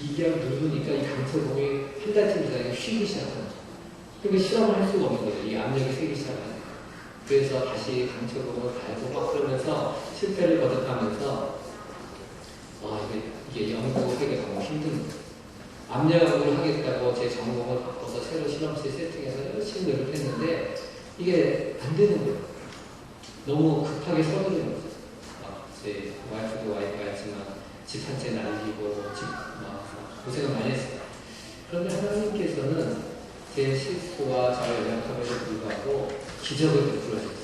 이기압을 누르니까 이 강철 도모이 한 달쯤 지나니까 쉬기 시작하는 거예요. 그러니까 실험을 할 수가 없는 거예요. 이 압력이 세기 시작하니까. 그래서 다시 강철 도모를 달고 막 그러면서 실패를 거듭하면서 이게 연구하기가 너무 힘든 거예요. 압력 연구를 하겠다고 제 전공을 바꿔서 새로 실험실 세팅해서 열심히 노력했는데 이게 안 되는 거예요. 너무 급하게 서두르는 거죠. 제 와이프도 와이프였지만 집 한 채 날리고 고생을 많이 했어요. 그런데 하나님께서는 제 실수와 저의 연약함에도 불구하고 기적을 베풀어 주셨어요.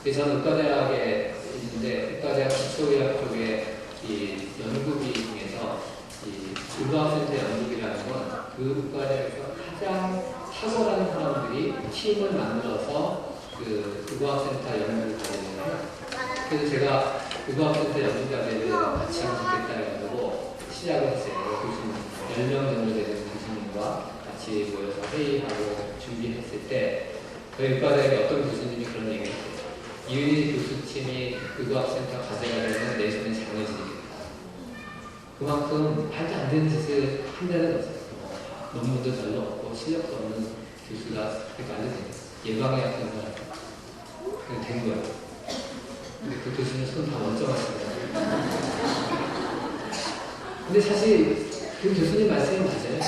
그래서 저는 의과대학에 있는데 의과대학 기초의학 쪽에 이 연구비 중에서 이 의과센터 연구비라는 건 그 의과대학에서 가장 탁월한 사람들이 팀을 만들어서 그 의과센터 연구를 하거든요. 그래서 제가 의과센터 연구자들을 같이 하면 좋겠다 해가지고 시작을 했어요. 교수님 10명 정도 되는 교수님과 같이 모여서 회의하고 준비했을 때 저희 의과대학에 어떤 교수님이 그런 얘기를 했어요. 이은희 교수팀이 의과센터 가져야 되는 내신의 장애질이겠다. 그만큼 말도 안 되는 짓을 한다는 거죠. 논문도 별로 없고 실력도 없는 교수가 그렇게 말도 돼요. 예방에 약한 사람. 그냥 된 거예요. 근데 그 교수님 손 다 멀쩡했습니다. 근데 사실 그 교수님 말씀이 맞아요.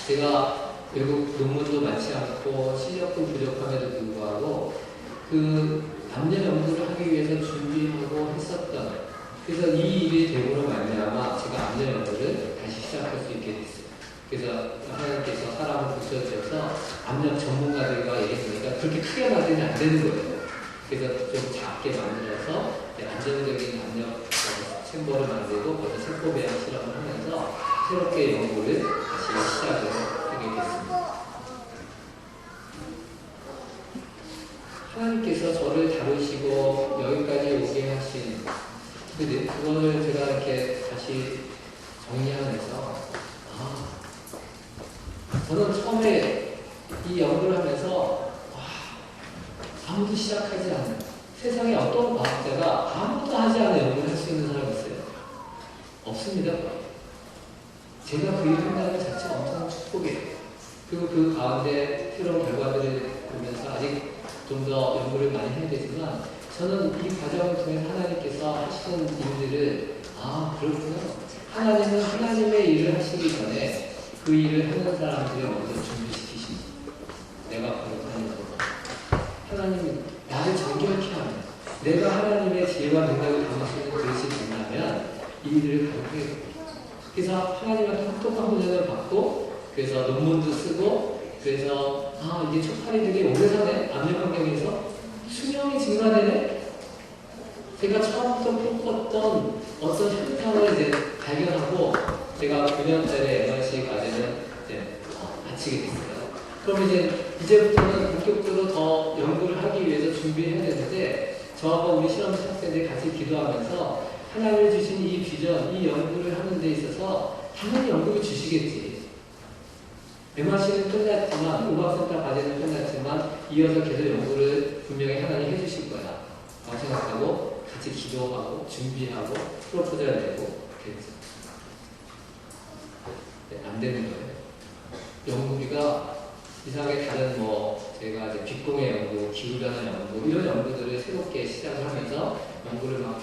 제가 외국 논문도 많지 않고 실력도 부족함에도 불구하고 그 남녀 연구를 하기 위해서 준비하고 했었던 그래서 이 일이 되고로 말미암아 제가 남녀 연구를 다시 시작할 수 있게 됐어요. 그래서 하나님께서 사람을 붙여주셔서 압력 전문가들과 얘기해보니까 그렇게 크게 만들면 안 되는 거예요. 그래서 좀 작게 만들어서 안정적인 압력 챔버를 만들고 거기서 세포 배양 실험을 하면서 새롭게 연구를 다시 시작을 하게 됐습니다. 하나님께서 저를 다루시고 여기까지 오게 하신 근데 그거를 제가 이렇게 다시 정리하면서 저는 처음에 이 연구를 하면서 아무도 시작하지 않는 세상에 어떤 과학자가 아무도 하지 않은 연구를 할 수 있는 사람이 있어요? 없습니다. 제가 그 일을 한다는 것 자체가 엄청난 축복이에요. 그리고 그 가운데 새로운 결과들을 보면서 아직 좀 더 연구를 많이 해야 되지만 저는 이 과정을 통해서 하나님께서 하시는 일들을 그렇구나. 하나님은 하나님의 일을 하시기 전에 그 일을 하는 사람들을 먼저 준비시키십니다. 내가 바로 하나님이 나를 정결케 하면 내가 하나님의 지혜와 능력을 담을 수 있는 그릇이 된다면 이 일을 바로 하게 됩니다. 그래서 하나님한테 혹독한 훈련을 받고 그래서 논문도 쓰고 그래서 이게 초파리 되게 오래 사네 압력 환경에서 수명이 증가되네. 제가 처음부터 꿈꿨던 어떤 현상을 이제 발견하고 제가 9년짜리 MRC 과제는 이제 마치게 됐어요. 그럼 이제부터는 본격적으로 더 연구를 하기 위해서 준비해야 되는데 저하고 우리 실험실 학생들이 같이 기도하면서 하나님이 주신 이 비전, 이 연구를 하는 데 있어서 당연히 연구를 주시겠지. MRC는 끝났지만 의학센터 과제는 끝났지만 이어서 계속 연구를 분명히 하나님 해주실 거야 라고 생각하고 같이 기도하고 준비하고 프로포즈를 내고 그랬죠. 안 되는 거예요. 연구비가 이상하게 다른 제가 이제 빛공의 연구, 기후변화 연구 이런 연구들을 새롭게 시작을 하면서 연구를 막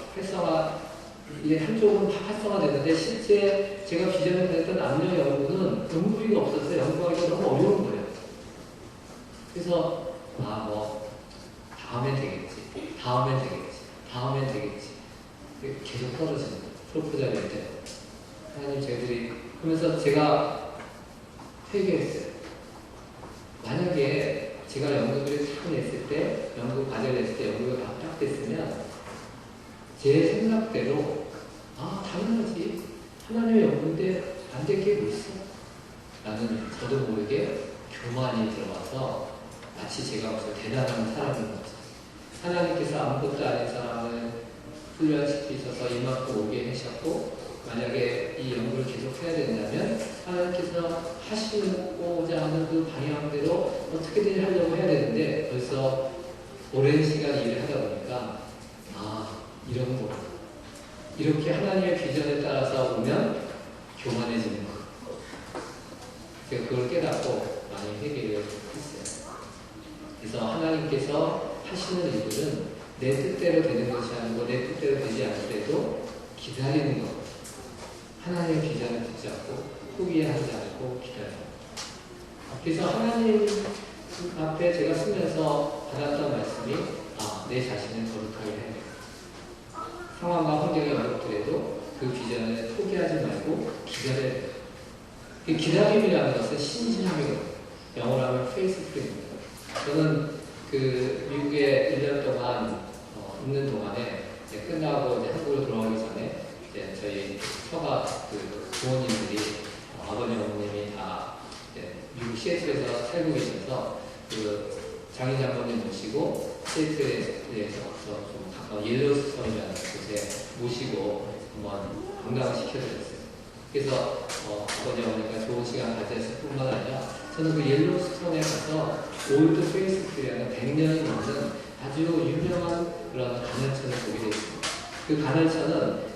이게 한쪽은 다 활성화됐는데 실제 제가 비전을 했던 압력 연구는 연구비가 없어서 연구하기가 너무 어려운 거예요. 그래서 다음엔 되겠지. 계속 떨어지는 거예요. 프로포즈할 때. 하나님 저희들이 그러면서 제가 회개했어요. 만약에 제가 연극을 딱 냈을 때, 연극 과제를 냈을 때 연극을 딱 됐으면 제 생각대로 당연하지. 하나님의 연극인데 안 될 게 뭐 있어? 나는 저도 모르게 교만이 들어와서 마치 제가 무슨 대단한 사람인 거죠. 하나님께서 아무것도 아닌 사람을 훈련시키셔서 이만큼 오게 하셨고 만약에 이 연구를 계속 해야 된다면 하나님께서 하시고자 하는 그 방향대로 어떻게든 하려고 해야 되는데 벌써 오랜 시간 일을 하다 보니까 이런 거 이렇게 하나님의 비전에 따라서 오면 교만해지는 거 제가 그걸 깨닫고 많이 회개를 했어요. 그래서 하나님께서 하시는 일들은 내 뜻대로 되는 것이 아니고 내 뜻대로 되지 않을 때도 기다리는 것. 하나님의 비전을 붙잡고 포기하지 않고 기다려요. 그래서 하나님 앞에 제가 쓰면서 받았던 말씀이 내 자신을 거룩하게 해야 돼. 상황과 환경이 어렵더라도 그 비전을 포기하지 말고 기다려야 돼. 기다림이라는 것은 신실함이거든요. 영어로 하면 faithful입니다. 저는 그 미국에 1년 동안 있는 동안에 끝나고 이제 한국으로 돌아오기 전에 이제 저희 처가 그 부모님들이 아버지 어머님이 다 미국 시애틀에서 살고 계셔서 그 장인 장모님 모시고 시애틀에서 좀 가까운 옐로스톤이라는 곳에 모시고 한번 관광을 시켜드렸어요. 그래서 아버지 어머니가 좋은 시간 가졌을 뿐만 아니라 저는 그 옐로스톤에 가서 올드 페이스트라는 100년이 넘는 아주 유명한 그런 가난천을 보게 됐습니다. 그 가난천은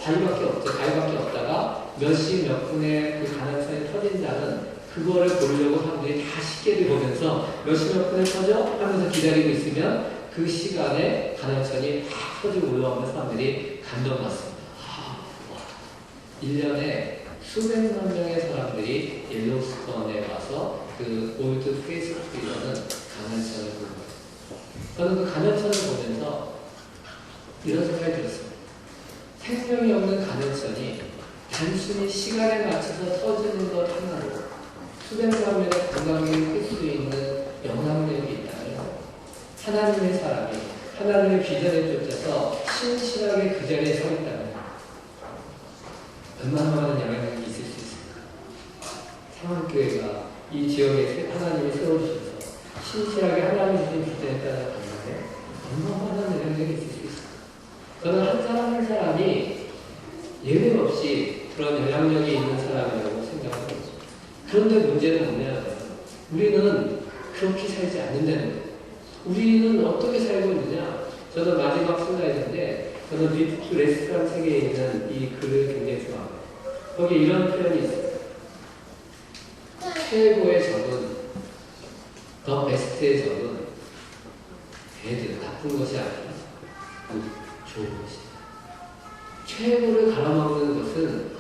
바위밖에 없죠. 바위밖에 없다가 몇 시 몇 분에 그 가난천이 터진다는 그거를 보려고 사람들이 다 시계를 보면서 몇 시 몇 분에 터져? 하면서 기다리고 있으면 그 시간에 가난천이 팍 터지고 올라오면 사람들이 감동받습니다. 1년에 수백만 명의 사람들이 옐로스톤에 와서 그 올드 페이스북이라는 가난천을 보는 거예요. 저는 그 가난천을 보면서 이런 생각이 들었습니다. 생명이 없는 가난천이 단순히 시간에 맞춰서 터지는 것 하나로 수백만 명의 건강을 끌 수 있는 영향력이 있다면 하나님의 사람이 하나님의 비전에 쫓아서 신실하게 그 자리에 서 있다면 얼마나 많은 영향력이 있을 수 있을까? 상암교회가 이 지역에 하나님이 세워주셔서 신실하게 하나님 주신 비전에 따라 가는데 얼마나 많은 영향력이 있을 수 있을까? 저는 한 사람 한 사람이 예외 없이 그런 영향력이 있는 사람이라고 생각합니다. 그런데 문제는 뭐냐면 우리는 그렇게 살지 않는다는 거예요. 우리는 어떻게 살고 있느냐? 저는 마지막 슬라이드인데 저는 리프트 레스토랑 세계에 있는 이 글을 굉장히 좋아합니다. 거기에 이런 표현이 있어요. 최고의 적은 더 베스트의 적은 배드, 나쁜 것이 아니라 좋은 것이다. 최고를 갈아먹는 것은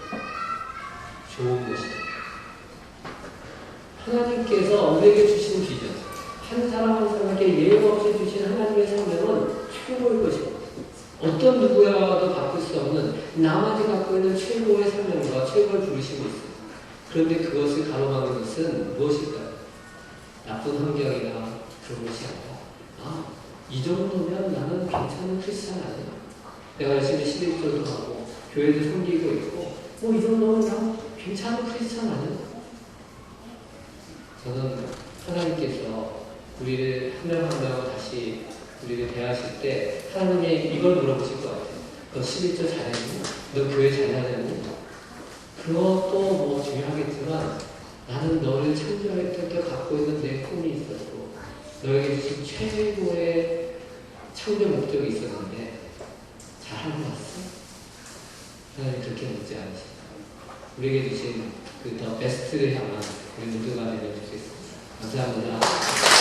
좋은 것이다. 하나님께서 우리에게 주신 비전, 한 사람 한 사람에게 예외 없이 주신 하나님의 성령은 최고의 것입니다. 어떤 누구와도 바꿀 수 없는 나만이 갖고 있는 최고의 사명과 최고의 부르심이 있습니다. 그런데 그것을 가로막는 것은 무엇일까요? 나쁜 환경이나 그런 것이 아니라 이 정도면 나는 괜찮은 크리스찬 아니야. 내가 열심히 11조도 하고 교회도 섬기고 있고 이 정도면 난 괜찮은 크리스찬 아니야. 저는 하나님께서 우리를 한 명 한 명 다시 우리를 대하실 때 하나님이 이걸 물어보실 것 같아요. 너 11조 잘했니? 너 교회 잘하느니? 그것도 중요하겠지만 나는 너를 창조할 때 갖고 있는 내 꿈이 있었고 너에게 주신 최고의 창조 목적이 있었는데 잘하고 왔어? 하나님 그렇게 묻지 않으십니다. 우리에게 주신 그 더 베스트를 향한 우리 모두가 되면 좋겠습니다. 감사합니다.